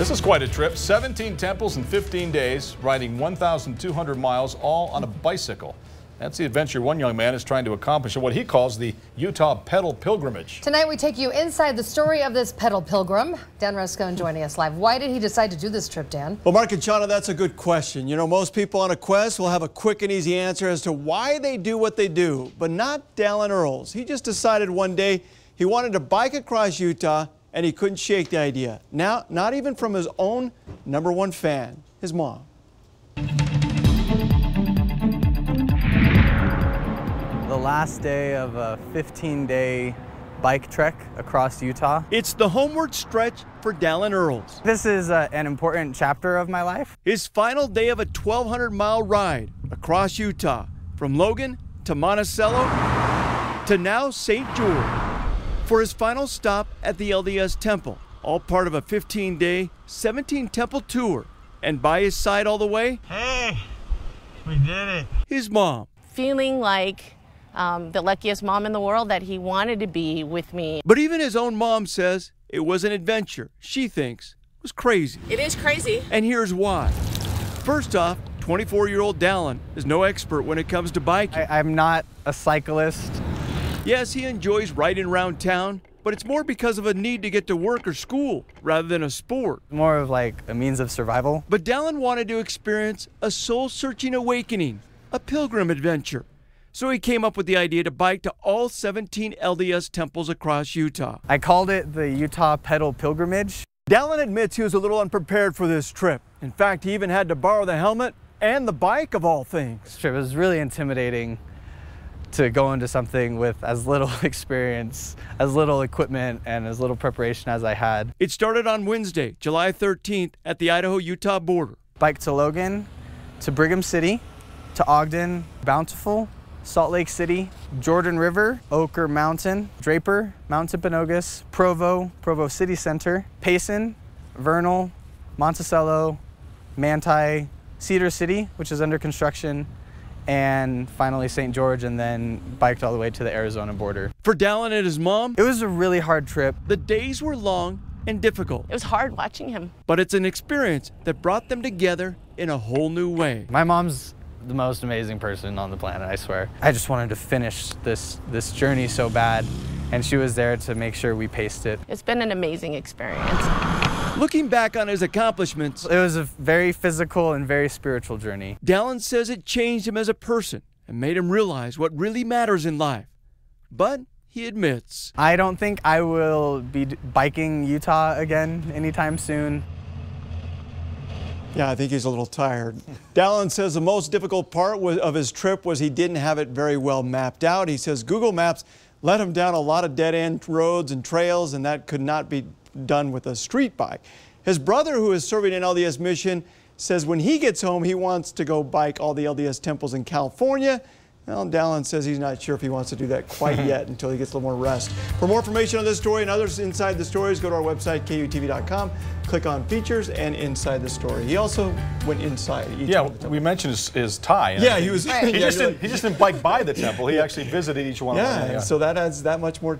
This is quite a trip. 17 temples in 15 days, riding 1,200 miles, all on a bicycle. That's the adventure one young man is trying to accomplish in what he calls the Utah Pedal Pilgrimage. Tonight we take you inside the story of this pedal pilgrim. Dan Rascon joining us live. Why did he decide to do this trip, Dan? Well, Mark and Shauna, that's a good question. You know, most people on a quest will have a quick and easy answer as to why they do what they do, but not Dalin Earls. He just decided one day he wanted to bike across Utah, and he couldn't shake the idea. Now, not even from his own #1 fan, his mom. The last day of a 15-day bike trek across Utah. It's the homeward stretch for Dalin Earls. This is an important chapter of my life. His final day of a 1,200-mile ride across Utah, from Logan to Monticello to now St. George, for his final stop at the LDS Temple, all part of a 15-day, 17-temple tour. And by his side all the way, hey, we did it. His mom. Feeling like the luckiest mom in the world, that he wanted to be with me. But even his own mom says it was an adventure she thinks was crazy. It is crazy. And here's why. First off, 24-year-old Dalin is no expert when it comes to biking. I'm not a cyclist. Yes, he enjoys riding around town, but it's more because of a need to get to work or school rather than a sport. More of like a means of survival. But Dalin wanted to experience a soul-searching awakening, a pilgrim adventure. So he came up with the idea to bike to all 17 LDS temples across Utah. I called it the Utah Pedal Pilgrimage. Dalin admits he was a little unprepared for this trip. In fact, he even had to borrow the helmet and the bike, of all things. This trip was really intimidating to go into something with as little experience, as little equipment, and as little preparation as I had. It started on Wednesday, July 13th at the Idaho-Utah border. Bike to Logan, to Brigham City, to Ogden, Bountiful, Salt Lake City, Jordan River, Oquirrh Mountain, Draper, Mount Timpanogos, Provo, Provo City Center, Payson, Vernal, Monticello, Manti, Cedar City, which is under construction, and finally St. George, and then biked all the way to the Arizona border. For Dalin and his mom, it was a really hard trip. The days were long and difficult. It was hard watching him. But it's an experience that brought them together in a whole new way. My mom's the most amazing person on the planet, I swear. I just wanted to finish this journey so bad, and she was there to make sure we paced it. It's been an amazing experience. Looking back on his accomplishments, it was a very physical and very spiritual journey. Dalin says it changed him as a person and made him realize what really matters in life. But he admits, I don't think I will be biking Utah again anytime soon. Yeah, I think he's a little tired. Dalin says the most difficult part of his trip was he didn't have it very well mapped out. He says Google Maps led him down a lot of dead-end roads and trails, and that could not be done with a street bike. His brother, who is serving an LDS mission, says when he gets home, he wants to go bike all the LDS temples in California. Well, Dalin says he's not sure if he wants to do that quite yet until he gets a little more rest. For more information on this story and others inside the stories, go to our website, KUTV.com, click on features and inside the story. He also went inside each one of the temples. We mentioned his tie. Yeah, he was. He just didn't bike by the temple. He actually visited each one of them. Yeah, so that adds that much more